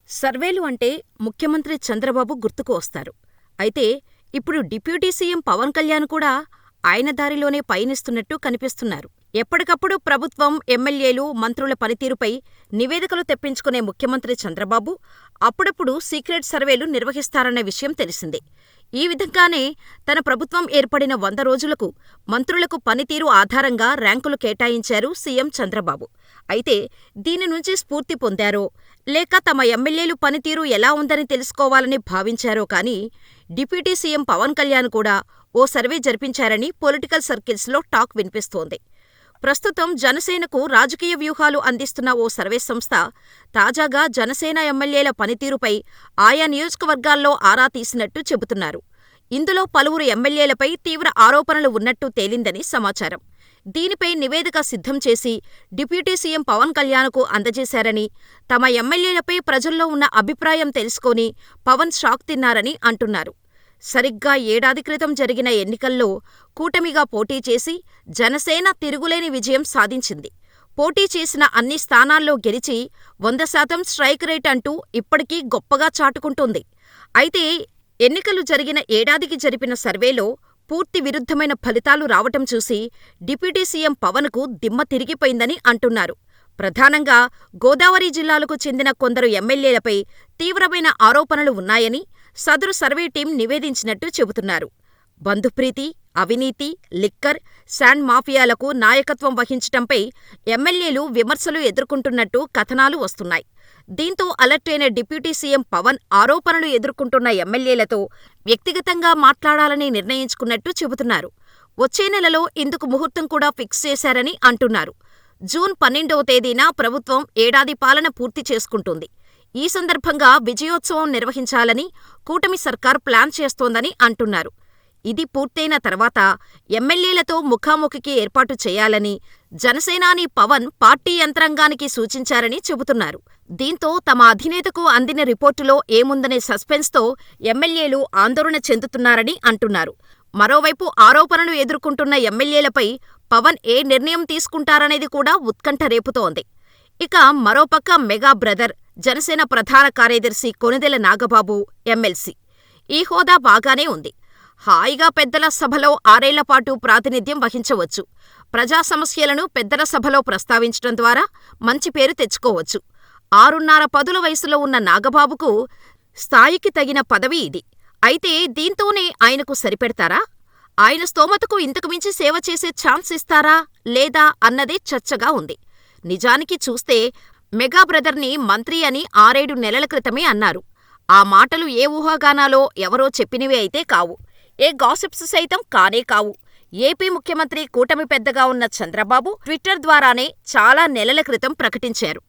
సర్వేలు అంటే ముఖ్యమంత్రి చంద్రబాబు గుర్తుకు వస్తారు. అయితే ఇప్పుడు డిప్యూటీ సీఎం పవన్ కళ్యాణ్ కూడా ఆయన దారిలోనే పయనిస్తున్నట్టు కనిపిస్తున్నారు. ఎప్పటికప్పుడు ప్రభుత్వం, ఎమ్మెల్యేలు, మంత్రుల పనితీరుపై నివేదికలు తెప్పించుకునే ముఖ్యమంత్రి చంద్రబాబు అప్పుడప్పుడు సీక్రెట్ సర్వేలు నిర్వహిస్తారన్న విషయం తెలిసిందే. ఈ విధంగానే తన ప్రభుత్వం ఏర్పడిన 100 రోజులకు మంత్రులకు పనితీరు ఆధారంగా ర్యాంకులు కేటాయించారు సీఎం చంద్రబాబు. అయితే దీని నుంచి స్ఫూర్తి పొందారో, లేక తమ ఎమ్మెల్యేలు పనితీరు ఎలా ఉందని తెలుసుకోవాలని భావించారో కానీ డిప్యూటీ సీఎం పవన్ కళ్యాణ్ కూడా ఓ సర్వే జరిపించారని పొలిటికల్ సర్కిల్స్లో టాక్ వినిపిస్తోంది. ప్రస్తుతం జనసేనకు రాజకీయ వ్యూహాలు అందిస్తున్న ఓ సర్వే సంస్థ తాజాగా జనసేన ఎమ్మెల్యేల పనితీరుపై ఆయా నియోజకవర్గాల్లో ఆరా తీసినట్టు చెబుతున్నారు. ఇందులో పలువురు ఎమ్మెల్యేలపై తీవ్ర ఆరోపణలు ఉన్నట్టు తేలిందని సమాచారం. దీనిపై నివేదిక సిద్ధం చేసి డిప్యూటీ సీఎం పవన్ కళ్యాణ్కు అందజేశారని, తమ ఎమ్మెల్యేలపై ప్రజల్లో ఉన్న అభిప్రాయం తెలుసుకొని పవన్ షాక్ తిన్నారని అంటున్నారు. సరిగ్గా ఏడాది క్రితం జరిగిన ఎన్నికల్లో కూటమిగా పోటీ చేసి జనసేన తిరుగులేని విజయం సాధించింది. పోటీ చేసిన అన్ని స్థానాల్లో గెలిచి 100% స్ట్రైక్ రేట్ అంటూ ఇప్పటికీ గొప్పగా చాటుకుంటోంది. అయితే ఎన్నికలు జరిగిన ఏడాదికి జరిపిన సర్వేలో పూర్తి విరుద్ధమైన ఫలితాలు రావటం చూసి డిప్యూటీ సీఎం పవన్కు దిమ్మ తిరిగిపోయిందని అంటున్నారు. ప్రధానంగా గోదావరి జిల్లాలకు చెందిన కొందరు ఎమ్మెల్యేలపై తీవ్రమైన ఆరోపణలు ఉన్నాయని సదరు సర్వే టీం నివేదించినట్టు చెబుతున్నారు. బంధుప్రీతి, అవినీతి, లిక్కర్, శాండ్ మాఫియాలకు నాయకత్వం వహించటంపై ఎమ్మెల్యేలు విమర్శలు ఎదుర్కొంటున్నట్టు కథనాలు వస్తున్నాయి. దీంతో అలర్టైన డిప్యూటీ సీఎం పవన్ ఆరోపణలు ఎదుర్కొంటున్న ఎమ్మెల్యేలతో వ్యక్తిగతంగా మాట్లాడాలని నిర్ణయించుకున్నట్టు చెబుతున్నారు. వచ్చే నెలలో ఇందుకు ముహూర్తం కూడా ఫిక్స్ చేశారని అంటున్నారు. జూన్ 12వ తేదీన ప్రభుత్వం ఏడాది పాలన పూర్తి చేసుకుంటుంది. ఈ సందర్భంగా విజయోత్సవం నిర్వహించాలని కూటమి సర్కార్ ప్లాన్ చేస్తోందని అంటున్నారు. ఇది పూర్తయిన తర్వాత ఎమ్మెల్యేలతో ముఖాముఖికి ఏర్పాటు చేయాలని జనసేనాని పవన్ పార్టీ యంత్రాంగానికి సూచించారని చెబుతున్నారు. దీంతో తమ అధినేతకు అందిన రిపోర్టులో ఏముందనే సస్పెన్స్తో ఎమ్మెల్యేలు ఆందోళన చెందుతున్నారని అంటున్నారు. మరోవైపు ఆరోపణలు ఎదుర్కొంటున్న ఎమ్మెల్యేలపై పవన్ ఏ నిర్ణయం తీసుకుంటారనేది కూడా ఉత్కంఠ రేపుతోంది. ఇక మరోపక్క మెగా బ్రదర్, జనసేన ప్రధాన కార్యదర్శి కొణిదెల నాగబాబు ఎమ్మెల్సీ. ఈ హోదా బాగానే ఉంది. హాయిగా పెద్దల సభలో 6 ఏళ్లపాటు ప్రాతినిధ్యం వహించవచ్చు. ప్రజా సమస్యలను పెద్దల సభలో ప్రస్తావించడం ద్వారా మంచి పేరు తెచ్చుకోవచ్చు. 6.5 పదుల వయసులో ఉన్న నాగబాబుకు స్థాయికి తగిన పదవి ఇది. అయితే దీంతోనే ఆయనకు సరిపెడతారా? ఆయన స్తోమతకు ఇంతకుమించి సేవ చేసే ఛాన్స్ ఇస్తారా లేదా అన్నదే చర్చగా ఉంది. నిజానికి చూస్తే మెగా బ్రదర్ని మంత్రి అని 6-7 నెలల క్రితమే అన్నారు. ఆ మాటలు ఏ ఊహాగానాలో ఎవరో చెప్పినవి అయితే కావు. ఏ గాసిప్స్ సైతం కానే కావు. ఏపీ ముఖ్యమంత్రి, కూటమి పెద్దగా ఉన్న చంద్రబాబు ట్విట్టర్ ద్వారానే చాలా నెలల క్రితం ప్రకటించారు.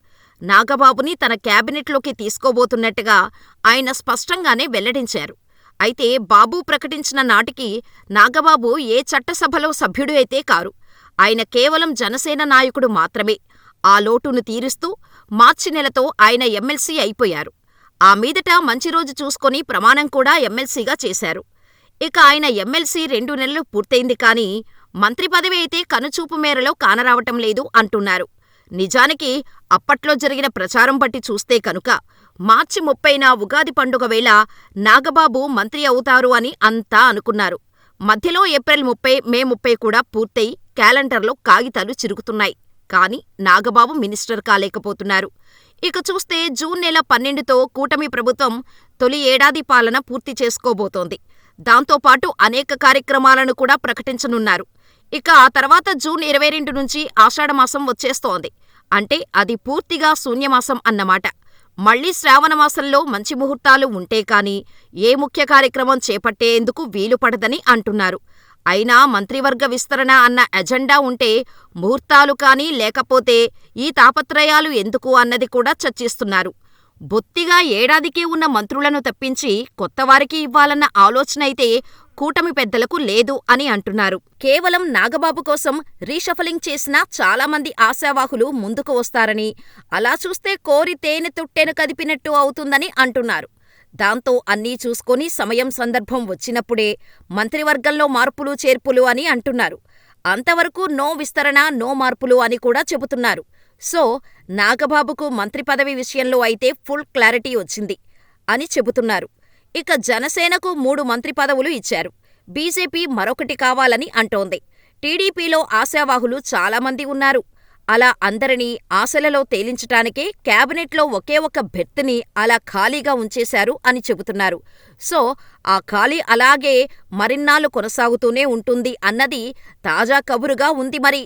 నాగబాబుని తన క్యాబినెట్లోకి తీసుకోబోతున్నట్టుగా ఆయన స్పష్టంగానే వెల్లడించారు. అయితే బాబు ప్రకటించిన నాటికి నాగబాబు ఏ చట్టసభలో సభ్యుడు అయితే కారు. ఆయన కేవలం జనసేన నాయకుడు మాత్రమే. ఆ లోటును తీరుస్తూ మార్చి నెలతో ఆయన ఎమ్మెల్సీ అయిపోయారు. ఆ మీదట మంచి రోజు చూసుకొని ప్రమాణం కూడా ఎమ్మెల్సీగా చేశారు. ఇక ఆయన ఎమ్మెల్సీ 2 నెలలు పూర్తయింది కానీ మంత్రి పదవి అయితే కనుచూపు మేరలో కానరావటం లేదు అంటున్నారు. నిజానికి అప్పట్లో జరిగిన ప్రచారం బట్టి చూస్తే కనుక మార్చి 30న ఉగాది పండుగ వేళ నాగబాబు మంత్రి అవుతారు అని అంతా అనుకున్నారు. మధ్యలో ఏప్రిల్ 30, మే 30 కూడా పూర్తయి క్యాలెండర్లో కాగితాలు చిరుగుతున్నాయి. కానీ నాగబాబు మినిస్టర్ కాలేకపోతున్నారు. ఇక చూస్తే జూన్ నెల 12తో కూటమి ప్రభుత్వం తొలి ఏడాది పాలన పూర్తి చేసుకోబోతోంది. దాంతోపాటు అనేక కార్యక్రమాలను కూడా ప్రకటించనున్నారు. ఇక ఆ తర్వాత జూన్ 22 నుంచి ఆషాఢమాసం వచ్చేస్తోంది. అంటే అది పూర్తిగా శూన్యమాసం అన్నమాట. మళ్లీ శ్రావణమాసంలో మంచి ముహూర్తాలు ఉంటే కాని ఏ ముఖ్య కార్యక్రమం చేపట్టేందుకు వీలుపడదని అంటున్నారు. అయినా మంత్రివర్గ విస్తరణ అన్న ఎజెండా ఉంటే ముహూర్తాలు కానీ లేకపోతే ఈ తాపత్రయాలు ఎందుకు అన్నది కూడా చర్చిస్తున్నారు. బొత్తిగా ఏడాదికే ఉన్న మంత్రులను తప్పించి కొత్తవారికి ఇవ్వాలన్న ఆలోచనైతే కూటమి పెద్దలకు లేదు అని అంటున్నారు. కేవలం నాగబాబు కోసం రీషఫలింగ్ చేసినా చాలామంది ఆశావాహులు ముందుకు వస్తారని, అలా చూస్తే కోరి తేనె తుట్టెను కదిపినట్టు అవుతుందని అంటున్నారు. దాంతో అన్నీ చూసుకొని సమయం, సందర్భం వచ్చినప్పుడే మంత్రివర్గంలో మార్పులు చేర్పులు అని అంటున్నారు. అంతవరకు నో విస్తరణ, నో మార్పులు అని కూడా చెబుతున్నారు. సో నాగబాబుకు మంత్రి పదవి విషయంలో అయితే ఫుల్ క్లారిటీ వచ్చింది అని చెబుతున్నారు. ఇక జనసేనకు 3 మంత్రి పదవులు ఇచ్చారు. బీజేపీ మరొకటి కావాలని అంటోంది. టీడీపీలో ఆశావాహులు చాలామంది ఉన్నారు. అలా అందరినీ ఆశలలో తేలించటానికే క్యాబినెట్లో ఒకే ఒక్క బెర్త్‌ని అలా ఖాళీగా ఉంచేశారు అని చెబుతున్నారు. సో, ఆ ఖాళీ అలాగే మరిన్నాళ్లు కొనసాగుతూనే ఉంటుంది అన్నది తాజా కబురుగా ఉంది మరి.